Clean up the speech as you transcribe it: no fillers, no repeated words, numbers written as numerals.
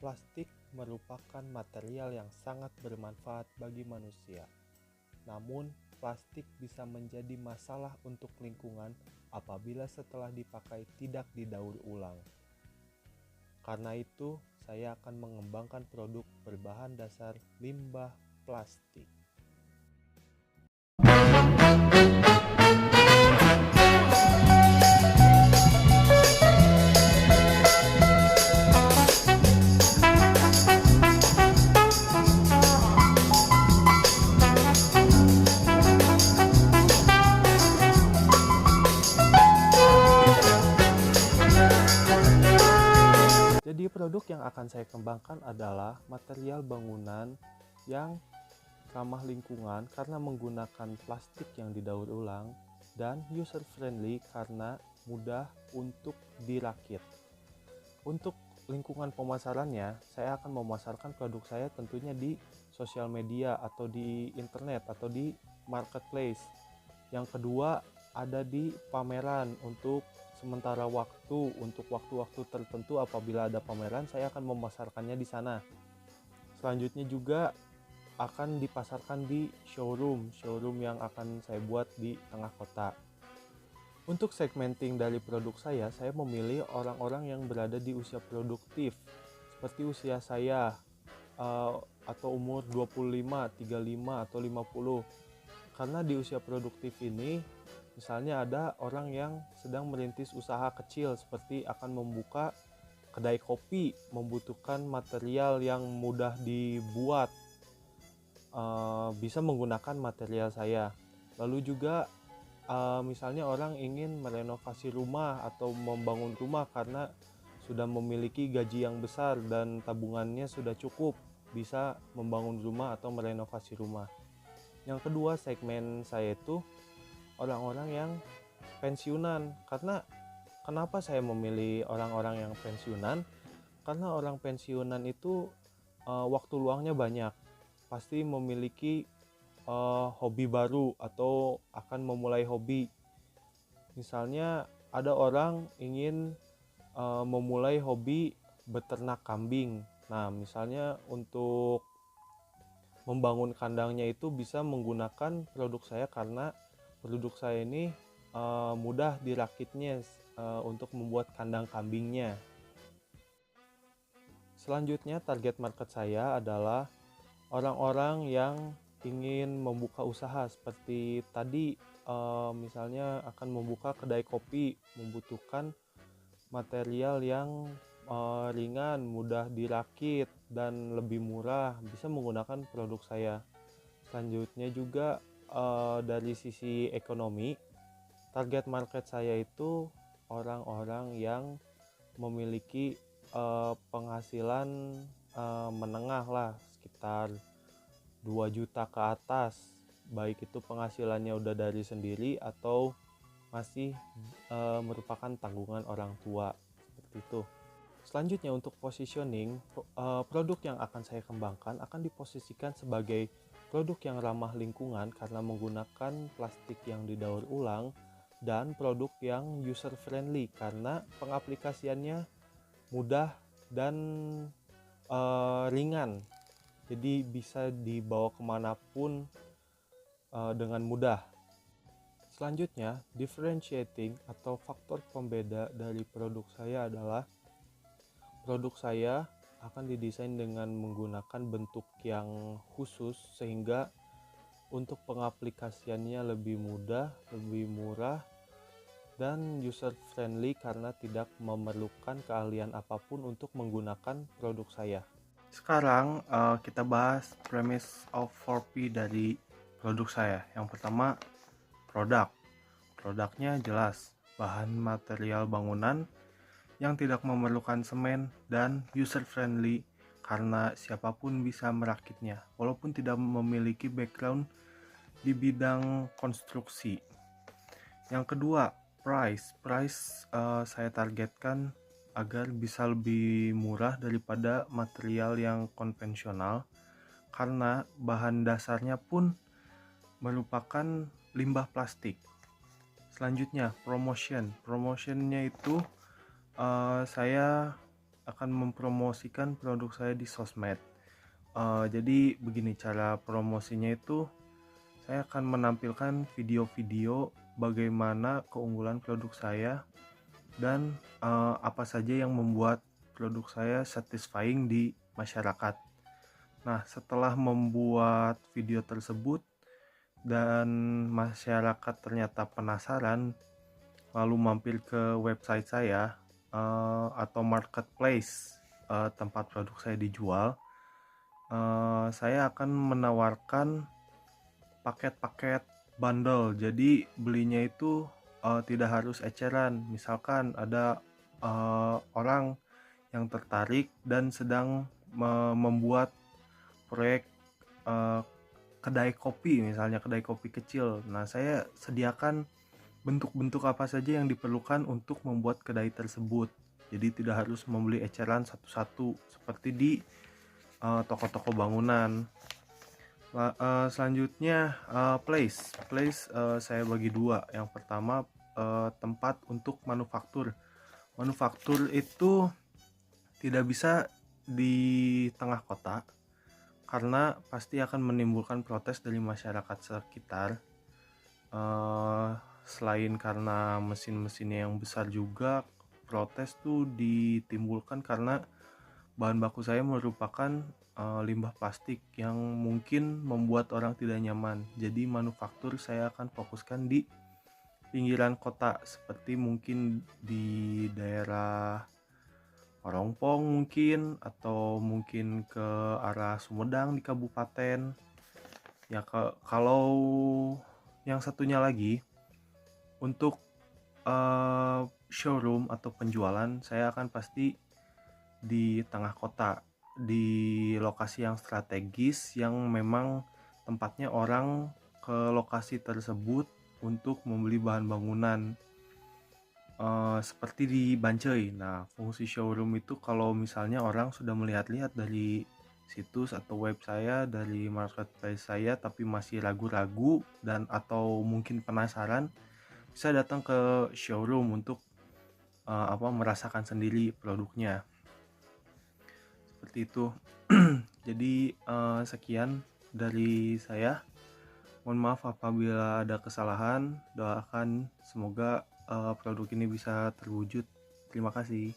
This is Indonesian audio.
Plastik merupakan material yang sangat bermanfaat bagi manusia. Namun, plastik bisa menjadi masalah untuk lingkungan apabila setelah dipakai tidak didaur ulang. Karena itu, saya akan mengembangkan produk berbahan dasar limbah plastik. Jadi produk yang akan saya kembangkan adalah material bangunan yang ramah lingkungan karena menggunakan plastik yang didaur ulang dan user friendly karena mudah untuk dirakit. Untuk lingkungan pemasarannya, saya akan memasarkan produk saya tentunya di sosial media atau di internet atau di marketplace. Yang kedua, ada di pameran untuk sementara waktu, untuk waktu-waktu tertentu apabila ada pameran, saya akan memasarkannya di sana. Selanjutnya juga akan dipasarkan di showroom yang akan saya buat di tengah kota. Untuk segmenting dari produk saya memilih orang-orang yang berada di usia produktif, seperti usia saya atau umur 25, 35, atau 50. Karena di usia produktif ini, misalnya ada orang yang sedang merintis usaha kecil seperti akan membuka kedai kopi, membutuhkan material yang mudah dibuat, bisa menggunakan material saya. Lalu juga misalnya orang ingin merenovasi rumah atau membangun rumah karena sudah memiliki gaji yang besar dan tabungannya sudah cukup, bisa membangun rumah atau merenovasi rumah. Yang kedua, segmen saya itu orang-orang yang pensiunan. Karena kenapa saya memilih orang-orang yang pensiunan? Karena orang pensiunan itu waktu luangnya banyak, pasti memiliki hobi baru atau akan memulai hobi. Misalnya ada orang ingin memulai hobi beternak kambing. Nah, misalnya untuk membangun kandangnya itu bisa menggunakan produk saya karena produk saya ini mudah dirakitnya untuk membuat kandang kambingnya. Selanjutnya, target market saya adalah orang-orang yang ingin membuka usaha seperti tadi, misalnya akan membuka kedai kopi, membutuhkan material yang ringan, mudah dirakit, dan lebih murah, bisa menggunakan produk saya. Selanjutnya juga dari sisi ekonomi, target market saya itu orang-orang yang memiliki penghasilan menengah lah, sekitar 2 juta ke atas, baik itu penghasilannya udah dari sendiri atau masih merupakan tanggungan orang tua, seperti itu. Selanjutnya untuk positioning, produk yang akan saya kembangkan akan diposisikan sebagai produk yang ramah lingkungan karena menggunakan plastik yang didaur ulang, dan produk yang user friendly karena pengaplikasiannya mudah dan ringan, jadi bisa dibawa kemanapun dengan mudah. Selanjutnya, differentiating atau faktor pembeda dari produk saya adalah produk saya akan didesain dengan menggunakan bentuk yang khusus sehingga untuk pengaplikasiannya lebih mudah, lebih murah, dan user friendly karena tidak memerlukan keahlian apapun untuk menggunakan produk saya. Sekarang kita bahas premise of 4P dari produk saya. Yang pertama, produknya jelas, bahan material bangunan yang tidak memerlukan semen dan user friendly karena siapapun bisa merakitnya walaupun tidak memiliki background di bidang konstruksi. Yang kedua, price saya targetkan agar bisa lebih murah daripada material yang konvensional karena bahan dasarnya pun merupakan limbah plastik. Selanjutnya, promotionnya itu saya akan mempromosikan produk saya di sosmed. Jadi begini cara promosinya itu, saya akan menampilkan video-video bagaimana keunggulan produk saya dan apa saja yang membuat produk saya satisfying di masyarakat. Nah, setelah membuat video tersebut dan masyarakat ternyata penasaran, lalu mampir ke website saya atau marketplace tempat produk saya dijual, saya akan menawarkan paket-paket bundle. Jadi belinya itu tidak harus eceran. Misalkan ada orang yang tertarik dan sedang membuat proyek kedai kopi, misalnya kedai kopi kecil. Nah, saya sediakan bentuk-bentuk apa saja yang diperlukan untuk membuat kedai tersebut. Jadi tidak harus membeli eceran satu-satu seperti di toko-toko bangunan. Selanjutnya place saya bagi dua. Yang pertama tempat untuk manufaktur. Manufaktur itu tidak bisa di tengah kota karena pasti akan menimbulkan protes dari masyarakat sekitar. Selain karena mesin-mesinnya yang besar juga, protes tuh ditimbulkan karena bahan baku saya merupakan limbah plastik yang mungkin membuat orang tidak nyaman. Jadi manufaktur saya akan fokuskan di pinggiran kota, seperti mungkin di daerah Parongpong mungkin, atau mungkin ke arah Sumedang di kabupaten. Ya, kalau yang satunya lagi untuk showroom atau penjualan, saya akan pasti di tengah kota, di lokasi yang strategis yang memang tempatnya orang ke lokasi tersebut untuk membeli bahan bangunan, seperti di Bancai. Nah, fungsi showroom itu kalau misalnya orang sudah melihat-lihat dari situs atau web saya, dari marketplace saya, tapi masih ragu-ragu dan atau mungkin penasaran, bisa datang ke showroom untuk merasakan sendiri produknya. Seperti itu. Jadi sekian dari saya. Mohon maaf apabila ada kesalahan. Doakan semoga produk ini bisa terwujud. Terima kasih.